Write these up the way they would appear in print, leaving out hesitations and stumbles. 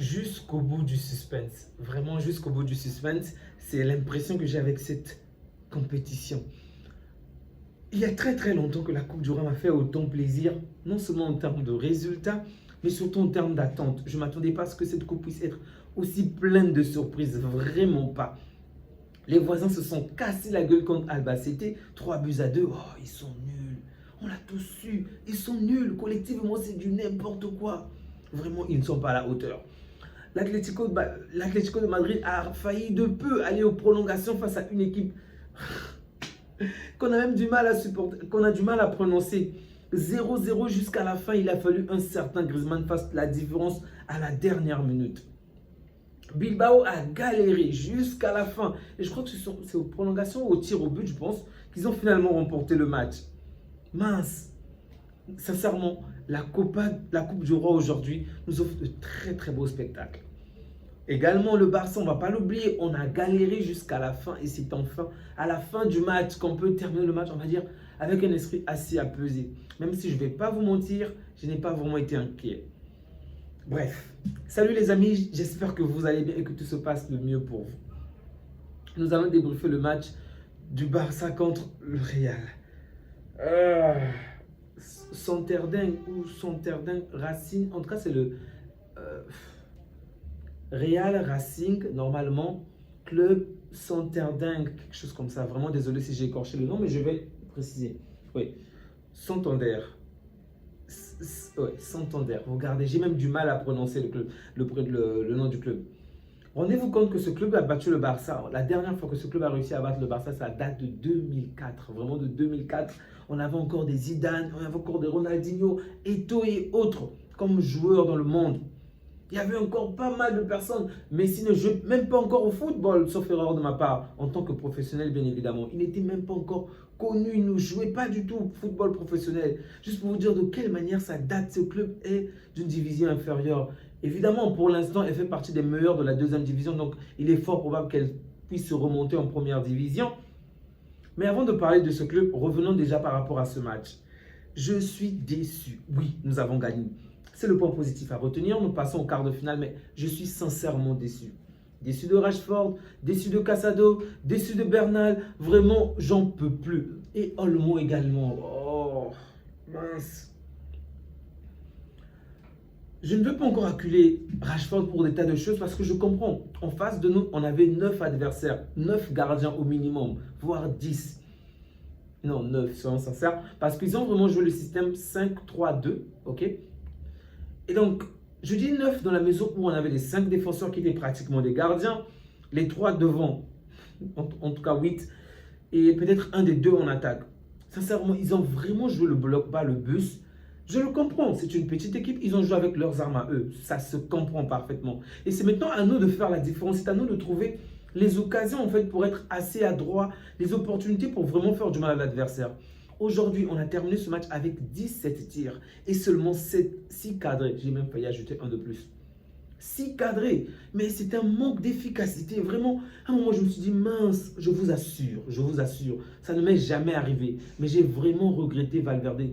jusqu'au bout du suspense. Vraiment jusqu'au bout du suspense. C'est l'impression que j'ai avec cette compétition. Il y a très très longtemps que la Coupe du Roi m'a fait autant plaisir, non seulement en termes de résultats, mais surtout en termes d'attente. Je ne m'attendais pas à ce que cette Coupe puisse être aussi pleine de surprises, vraiment pas. Les voisins se sont cassés la gueule contre Albacete, 3-2. Oh, ils sont nuls. On l'a tous su. Ils sont nuls. Collectivement, c'est du n'importe quoi. Vraiment, ils ne sont pas à la hauteur. L'Atlético de Madrid a failli de peu aller aux prolongations face à une équipe qu'on a même du mal à supporter, qu'on a du mal à prononcer. 0-0 jusqu'à la fin, il a fallu un certain Griezmann fasse la différence à la dernière minute. Bilbao a galéré jusqu'à la fin. Et je crois que c'est aux prolongations ou au tir au but, je pense, qu'ils ont finalement remporté le match. Mince. Sincèrement, la Coupe du Roi aujourd'hui nous offre de très très beaux spectacles. Également, le Barça, on ne va pas l'oublier, on a galéré jusqu'à la fin. Et c'est enfin à la fin du match qu'on peut terminer le match, on va dire, avec un esprit assez apaisé. Même si je ne vais pas vous mentir, je n'ai pas vraiment été inquiet. Bref, salut les amis, j'espère que vous allez bien et que tout se passe le mieux pour vous. Nous allons débriefer le match du Barça contre le Real. Santerding ou Santerding Racing, en tout cas c'est le Real Racing, normalement, club Santerding, quelque chose comme ça. Vraiment désolé si j'ai écorché le nom, mais je vais préciser. Oui, Santander. Ouais, Santander. Regardez, j'ai même du mal à prononcer le nom du club. Rendez-vous compte que ce club a battu le Barça. La dernière fois que ce club a réussi à battre le Barça, ça date de 2004. Vraiment de 2004. On avait encore des Zidane, on avait encore des Ronaldinho, Eto'o et autres comme joueurs dans le monde. Il y avait encore pas mal de personnes. Messi ne jouait même pas encore au football, sauf erreur de ma part, en tant que professionnel, bien évidemment. Il n'était même pas encore connu, il ne jouait pas du tout au football professionnel. Juste pour vous dire de quelle manière ça date. Ce club est d'une division inférieure. Évidemment, pour l'instant, elle fait partie des meilleurs de la deuxième division, donc il est fort probable qu'elle puisse se remonter en première division. Mais avant de parler de ce club, revenons déjà par rapport à ce match. Je suis déçu. Oui, nous avons gagné. C'est le point positif à retenir. Nous passons au quart de finale, mais je suis sincèrement déçu. Déçu de Rashford, déçu de Casado, déçu de Bernal. Vraiment, j'en peux plus. Et Olmo également. Oh, mince. Je ne veux pas encore acculer Rashford pour des tas de choses parce que je comprends. En face de nous, on avait 9 adversaires, 9 gardiens au minimum, voire 10. Non, 9, soyons sincères. Parce qu'ils ont vraiment joué le système 5-3-2, ok? Et donc, je dis 9 dans la mesure où on avait les 5 défenseurs qui étaient pratiquement des gardiens, les 3 devant, en tout cas 8, et peut-être un des 2 en attaque. Sincèrement, ils ont vraiment joué le bloc bas, le bus. Je le comprends, c'est une petite équipe, ils ont joué avec leurs armes à eux. Ça se comprend parfaitement. Et c'est maintenant à nous de faire la différence, c'est à nous de trouver les occasions en fait pour être assez adroits, les opportunités pour vraiment faire du mal à l'adversaire. Aujourd'hui, on a terminé ce match avec 17 tirs et seulement 6 cadrés. J'ai même failli ajouter un de plus. 6 cadrés, mais c'est un manque d'efficacité. Vraiment, à un moment, je me suis dit, mince, je vous assure, ça ne m'est jamais arrivé. Mais j'ai vraiment regretté Valverde,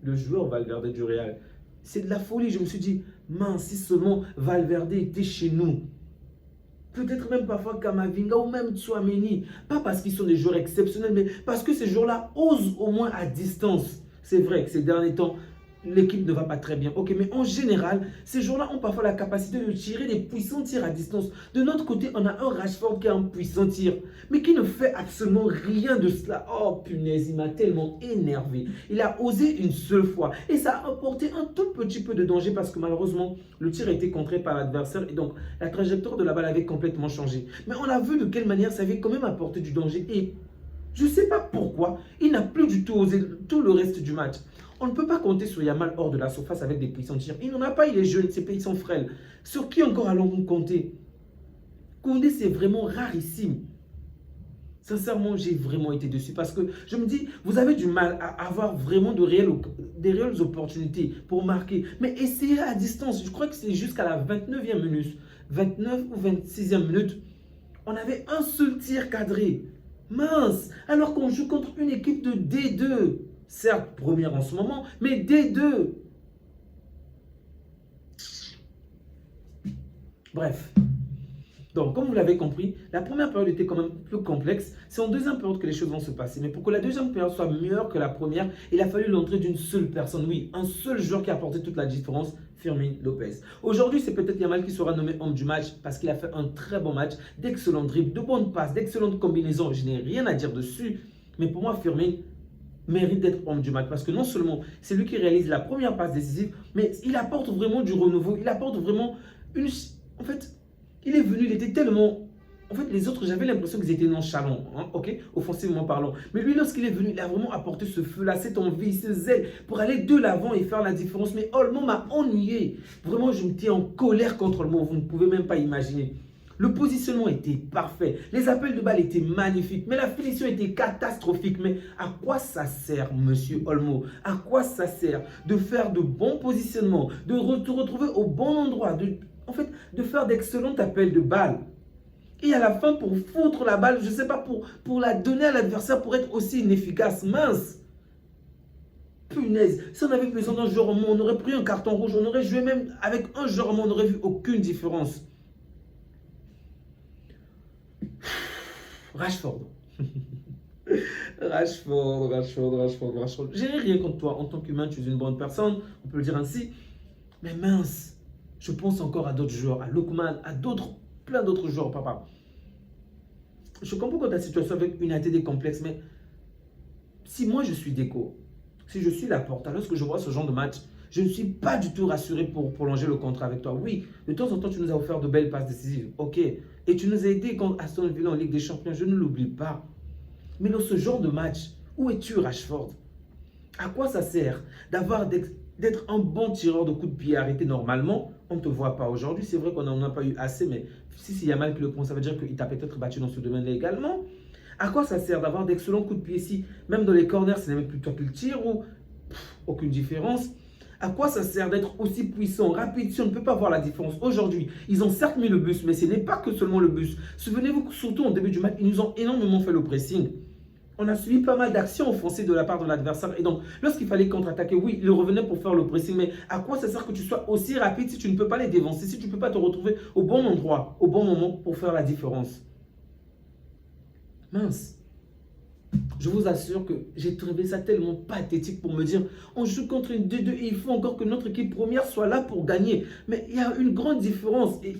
le joueur Valverde du Real. C'est de la folie. Je me suis dit, mince, si seulement Valverde était chez nous. Peut-être même parfois Kamavinga ou même Tchouaméni. Pas parce qu'ils sont des joueurs exceptionnels, mais parce que ces joueurs-là osent au moins à distance. C'est vrai que ces derniers temps, l'équipe ne va pas très bien. Ok, mais en général, ces joueurs-là ont parfois la capacité de tirer des puissants tirs à distance. De notre côté, on a un Rashford qui a un puissant tir, mais qui ne fait absolument rien de cela. Oh punaise, il m'a tellement énervé. Il a osé une seule fois et ça a apporté un tout petit peu de danger parce que malheureusement, le tir a été contré par l'adversaire et donc la trajectoire de la balle avait complètement changé. Mais on a vu de quelle manière ça avait quand même apporté du danger et je ne sais pas pourquoi, il n'a plus du tout osé tout le reste du match. On ne peut pas compter sur Yamal hors de la surface avec des puissants tirs. Il n'en a pas, il est jeune, ses pays sont frêles. Sur qui encore allons-nous compter? Koundé, c'est vraiment rarissime. Sincèrement, j'ai vraiment été dessus parce que je me dis, vous avez du mal à avoir vraiment des réelles opportunités pour marquer. Mais essayez à distance. Je crois que c'est jusqu'à la 29e minute, 29 ou 26e minute, on avait un seul tir cadré. Mince, alors qu'on joue contre une équipe de D2. Certes, première en ce moment, mais D2. Bref. Donc, comme vous l'avez compris, la première période était quand même plus complexe. C'est en deuxième période que les choses vont se passer. Mais pour que la deuxième période soit meilleure que la première, il a fallu l'entrée d'une seule personne. Oui, un seul joueur qui a apporté toute la différence, Fermín Lopez. Aujourd'hui, c'est peut-être Yamal qui sera nommé homme du match parce qu'il a fait un très bon match, d'excellents dribbles, de bonnes passes, d'excellentes combinaisons. Je n'ai rien à dire dessus. Mais pour moi, Fermín mérite d'être homme du match parce que non seulement c'est lui qui réalise la première passe décisive, mais il apporte vraiment du renouveau. Il apporte vraiment une... En fait... Il est venu, il était tellement... En fait, les autres, j'avais l'impression qu'ils étaient nonchalants, hein, ok, offensivement parlant. Mais lui, lorsqu'il est venu, il a vraiment apporté ce feu-là, cette envie, ce zèle pour aller de l'avant et faire la différence. Mais Olmo m'a ennuyé. Vraiment, je me tiens en colère contre Olmo, vous ne pouvez même pas imaginer. Le positionnement était parfait, les appels de balle étaient magnifiques, mais la finition était catastrophique. Mais à quoi ça sert, monsieur Olmo? À quoi ça sert de faire de bons positionnements, de te retrouver au bon endroit, en fait, de faire d'excellents appels de balles. Et à la fin, pour foutre la balle, je ne sais pas, pour la donner à l'adversaire pour être aussi inefficace. Mince! Punaise! Si on avait besoin d'un joueur en moins, on aurait pris un carton rouge, on aurait joué même avec un joueur en moins, on n'aurait vu aucune différence. Rashford. Rashford. J'ai rien contre toi. En tant qu'humain, tu es une bonne personne, on peut le dire ainsi. Mais mince! Je pense encore à d'autres joueurs, à Lookman, à plein d'autres joueurs, papa. Je comprends que ta situation avec United est complexe, mais si moi je suis Deco, si je suis Laporta, lorsque je vois ce genre de match, je ne suis pas du tout rassuré pour prolonger le contrat avec toi. Oui, de temps en temps, tu nous as offert de belles passes décisives, ok. Et tu nous as aidé contre Aston Villa en Ligue des Champions, je ne l'oublie pas. Mais dans ce genre de match, où es-tu, Rashford? À quoi ça sert d'être un bon tireur de coups de pied arrêté normalement? On ne te voit pas aujourd'hui. C'est vrai qu'on n'en a pas eu assez, mais si c'est Yamal qui le prend, ça veut dire qu'il t'a peut-être battu dans ce domaine-là également. À quoi ça sert d'avoir d'excellents coups de pied si, même dans les corners, ce n'est même plus toi qui le tire ou aucune différence? À quoi ça sert d'être aussi puissant, rapide, si on ne peut pas voir la différence? Aujourd'hui, ils ont certes mis le bus, mais ce n'est pas que seulement le bus. Souvenez-vous que surtout en début du match, ils nous ont énormément fait le pressing. On a suivi pas mal d'actions offensives de la part de l'adversaire. Et donc, lorsqu'il fallait contre-attaquer, oui, il revenait pour faire le pressing. Mais à quoi ça sert que tu sois aussi rapide si tu ne peux pas les dévancer, si tu ne peux pas te retrouver au bon endroit, au bon moment pour faire la différence? Mince. Je vous assure que j'ai trouvé ça tellement pathétique pour me dire on joue contre une 2-2 et il faut encore que notre équipe première soit là pour gagner. Mais il y a une grande différence. Et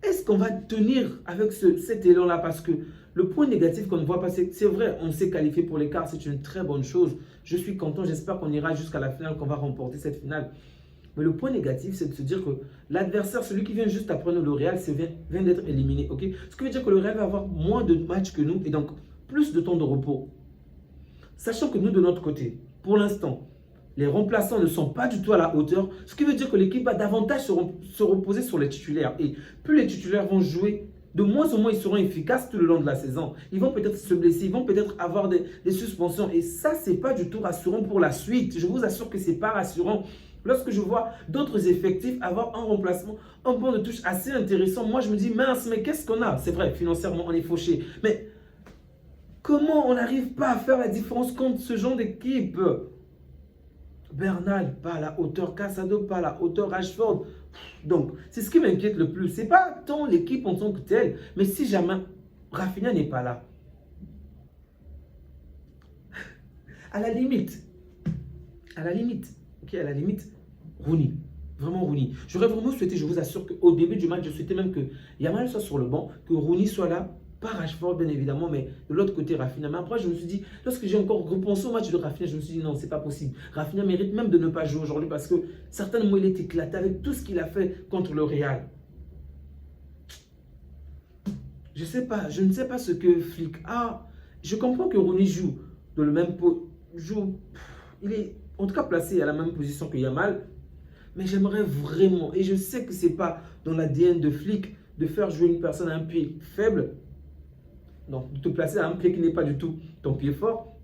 est-ce qu'on va tenir avec cet élan-là? Parce que le point négatif qu'on ne voit pas, c'est vrai, on s'est qualifié pour l'écart, c'est une très bonne chose. Je suis content, j'espère qu'on ira jusqu'à la finale, qu'on va remporter cette finale. Mais le point négatif, c'est de se dire que l'adversaire, celui qui vient juste après nous, le Real, vient d'être éliminé. Okay, ce qui veut dire que le Real va avoir moins de matchs que nous et donc plus de temps de repos. Sachant que nous, de notre côté, pour l'instant, les remplaçants ne sont pas du tout à la hauteur, ce qui veut dire que l'équipe va davantage se reposer sur les titulaires. Et plus les titulaires vont jouer, de moins en moins ils seront efficaces tout le long de la saison. Ils vont peut-être se blesser, ils vont peut-être avoir des suspensions. Et ça, ce n'est pas du tout rassurant pour la suite. Je vous assure que ce n'est pas rassurant. Lorsque je vois d'autres effectifs avoir un remplacement, un banc de touche assez intéressant, moi je me dis mince, mais qu'est-ce qu'on a? C'est vrai, financièrement on est fauché. Mais comment on n'arrive pas à faire la différence contre ce genre d'équipe? Bernal, pas à la hauteur. Casado, pas à la hauteur. Rashford. Donc, c'est ce qui m'inquiète le plus. Ce n'est pas tant l'équipe en tant que telle, mais si jamais Rafinha n'est pas là. À la limite, ok, à la limite, Rooney. Vraiment Rooney. J'aurais vraiment souhaité, je vous assure qu'au début du match, je souhaitais même que Yamal soit sur le banc, que Rooney soit là. Pas Rashford, bien évidemment, mais de l'autre côté, Rafinha. Mais après, je me suis dit, lorsque j'ai encore repensé au match de Rafinha, je me suis dit, non, c'est pas possible. Rafinha mérite même de ne pas jouer aujourd'hui parce que certainement, il est éclaté avec tout ce qu'il a fait contre le Real. Je sais pas, je ne sais pas ce que Flick a. Je comprends que Rooney joue dans le même il est en tout cas placé à la même position que Yamal. Mais j'aimerais vraiment, et je sais que ce n'est pas dans l'ADN de Flick, de faire jouer une personne à un pied faible. Donc, de te placer à un pied qui n'est pas du tout ton pied fort.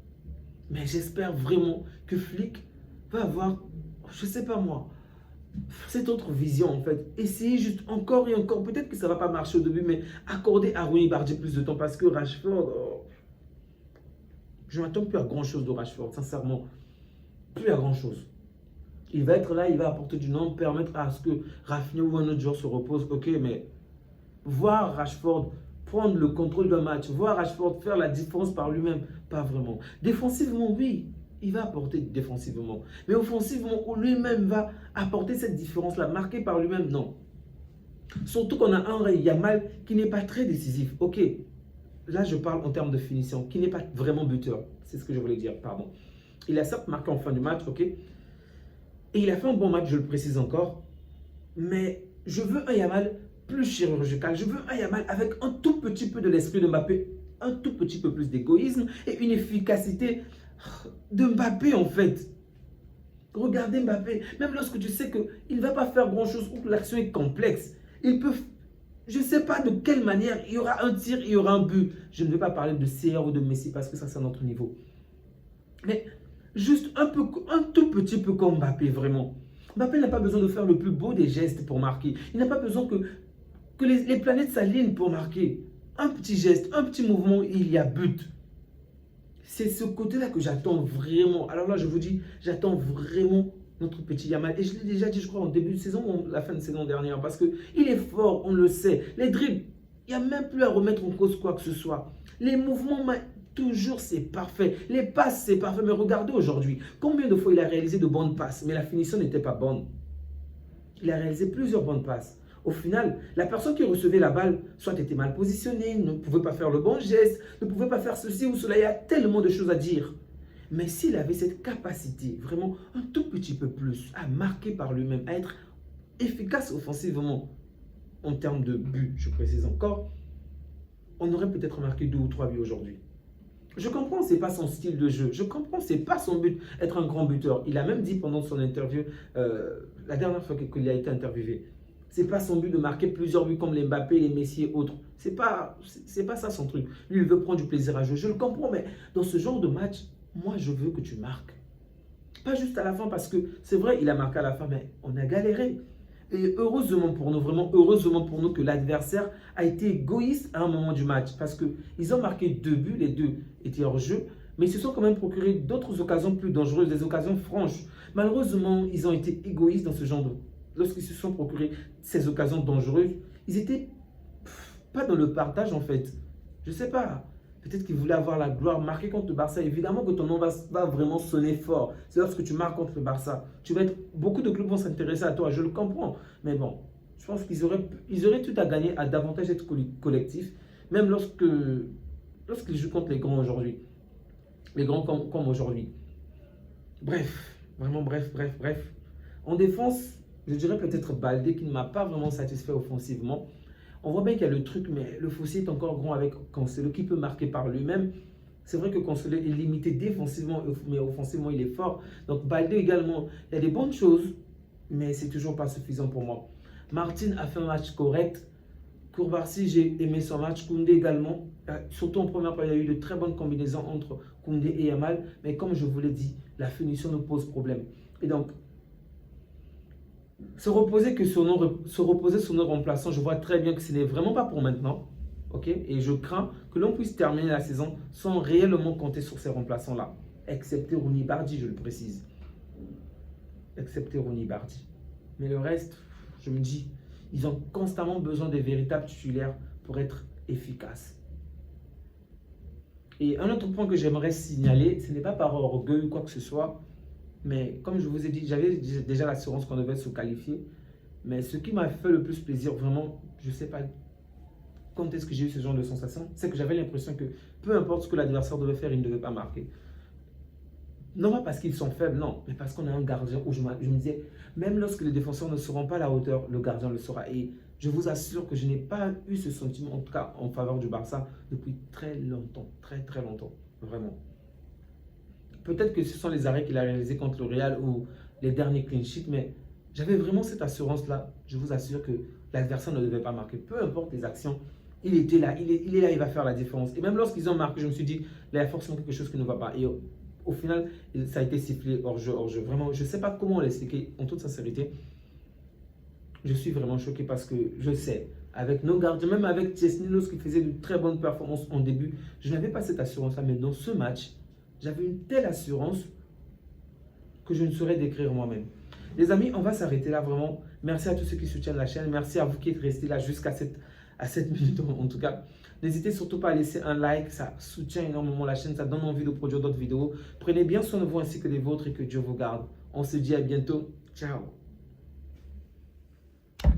Mais j'espère vraiment que Flick va avoir, je ne sais pas moi, cette autre vision en fait. Essayer juste encore et encore. Peut-être que ça ne va pas marcher au début, mais accorder à Rooney Bardi plus de temps. Parce que Rashford, je ne m'attends plus à grand chose de Rashford, sincèrement. Plus à grand chose. Il va être là, il va apporter du nom, permettre à ce que Rafinha ou un autre joueur se repose. Ok, mais voir Rashford prendre le contrôle d'un match, voir Rashford faire la différence par lui-même, pas vraiment. Défensivement, oui, il va apporter défensivement. Mais offensivement, lui-même va apporter cette différence-là, marquée par lui-même, non. Surtout qu'on a un Yamal qui n'est pas très décisif. Ok, là je parle en termes de finition, qui n'est pas vraiment buteur. C'est ce que je voulais dire, pardon. Il a certes marqué en fin du match, ok. Et il a fait un bon match, je le précise encore. Mais je veux un Yamal plus chirurgical. Je veux un Yamal avec un tout petit peu de l'esprit de Mbappé, un tout petit peu plus d'égoïsme et une efficacité de Mbappé en fait. Regardez Mbappé, même lorsque tu sais qu'il ne va pas faire grand-chose ou que l'action est complexe, il peut, je ne sais pas de quelle manière, il y aura un tir, il y aura un but. Je ne vais pas parler de CR ou de Messi parce que ça c'est un autre niveau. Mais juste un tout petit peu comme Mbappé vraiment. Mbappé n'a pas besoin de faire le plus beau des gestes pour marquer. Il n'a pas besoin que les planètes s'alignent pour marquer. Un petit geste, un petit mouvement, il y a but. C'est ce côté-là que j'attends vraiment. Alors là, je vous dis, j'attends vraiment notre petit Yamal. Et je l'ai déjà dit, je crois, en début de saison ou la fin de saison dernière. Parce qu'il est fort, on le sait. Les dribbles, il n'y a même plus à remettre en cause quoi que ce soit. Les mouvements, toujours c'est parfait. Les passes, c'est parfait. Mais regardez aujourd'hui, combien de fois il a réalisé de bonnes passes, mais la finition n'était pas bonne. Il a réalisé plusieurs bonnes passes. Au final, la personne qui recevait la balle, soit était mal positionnée, ne pouvait pas faire le bon geste, ne pouvait pas faire ceci ou cela. Il y a tellement de choses à dire. Mais s'il avait cette capacité, vraiment un tout petit peu plus, à marquer par lui-même, à être efficace offensivement, en termes de but, je précise encore, on aurait peut-être marqué 2 ou 3 buts aujourd'hui. Je comprends, ce n'est pas son style de jeu. Je comprends, ce n'est pas son but, être un grand buteur. Il a même dit pendant son interview, la dernière fois qu'il a été interviewé, ce n'est pas son but de marquer plusieurs buts comme les Mbappé, les Messi et autres. Ce n'est pas ça son truc. Lui, il veut prendre du plaisir à jouer. Je le comprends, mais dans ce genre de match, moi, je veux que tu marques. Pas juste à la fin, parce que c'est vrai, il a marqué à la fin, mais on a galéré. Et heureusement pour nous, vraiment heureusement pour nous que l'adversaire a été égoïste à un moment du match. Parce qu'ils ont marqué 2 buts, les 2 étaient hors jeu, mais ils se sont quand même procuré d'autres occasions plus dangereuses, des occasions franches. Malheureusement, ils ont été égoïstes dans ce genre de... Lorsqu'ils se sont procurés ces occasions dangereuses, ils étaient pas dans le partage en fait. Je sais pas. Peut-être qu'ils voulaient avoir la gloire, marquer contre le Barça. Évidemment que ton nom va vraiment sonner fort. C'est lorsque tu marques contre le Barça. Beaucoup de clubs vont s'intéresser à toi, je le comprends. Mais bon, je pense qu'ils auraient tout à gagner à davantage être collectifs, même lorsqu'ils jouent contre les grands aujourd'hui. Les grands comme aujourd'hui. Bref, vraiment bref. En défense, je dirais peut-être Baldé qui ne m'a pas vraiment satisfait offensivement. On voit bien qu'il y a le truc, mais le fossé est encore grand avec Cancelo qui peut marquer par lui-même. C'est vrai que Cancelo est limité défensivement, mais offensivement, il est fort. Donc Baldé également, il y a des bonnes choses, mais c'est toujours pas suffisant pour moi. Martin a fait un match correct. Koulibaly, j'ai aimé son match. Koundé également. Surtout en première période, il y a eu de très bonnes combinaisons entre Koundé et Yamal. Mais comme je vous l'ai dit, la finition nous pose problème. Et donc, se reposer sur nos remplaçants, je vois très bien que ce n'est vraiment pas pour maintenant. Okay? Et je crains que l'on puisse terminer la saison sans réellement compter sur ces remplaçants-là. Excepté Rooney Bardi, je le précise. Excepté Rooney Bardi. Mais le reste, je me dis, ils ont constamment besoin des véritables titulaires pour être efficaces. Et un autre point que j'aimerais signaler, ce n'est pas par orgueil ou quoi que ce soit, mais comme je vous ai dit, j'avais déjà l'assurance qu'on devait se qualifier. Mais ce qui m'a fait le plus plaisir, vraiment, je ne sais pas quand est-ce que j'ai eu ce genre de sensation, c'est que j'avais l'impression que peu importe ce que l'adversaire devait faire, il ne devait pas marquer. Non pas parce qu'ils sont faibles, non, mais parce qu'on a un gardien où je me disais, même lorsque les défenseurs ne seront pas à la hauteur, le gardien le sera. Et je vous assure que je n'ai pas eu ce sentiment, en tout cas en faveur du Barça, depuis très longtemps, très longtemps, vraiment. Peut-être que ce sont les arrêts qu'il a réalisés contre le Real ou les derniers clean sheets, mais j'avais vraiment cette assurance-là. Je vous assure que l'adversaire ne devait pas marquer. Peu importe les actions, il était là, il est là, il va faire la différence. Et même lorsqu'ils ont marqué, je me suis dit, là, il y a forcément quelque chose qui ne va pas. Et au final, ça a été sifflé hors-jeu. Vraiment, je ne sais pas comment l'expliquer en toute sincérité. Je suis vraiment choqué parce que je sais, avec nos gardiens, même avec Chesney, lorsqu'il faisait de très bonnes performances en début, je n'avais pas cette assurance-là. Mais dans ce match, j'avais une telle assurance que je ne saurais décrire moi-même. Les amis, on va s'arrêter là vraiment. Merci à tous ceux qui soutiennent la chaîne. Merci à vous qui êtes restés là jusqu'à à 7 minutes en tout cas. N'hésitez surtout pas à laisser un like, ça soutient énormément la chaîne, ça donne envie de produire d'autres vidéos. Prenez bien soin de vous ainsi que des vôtres et que Dieu vous garde. On se dit à bientôt. Ciao.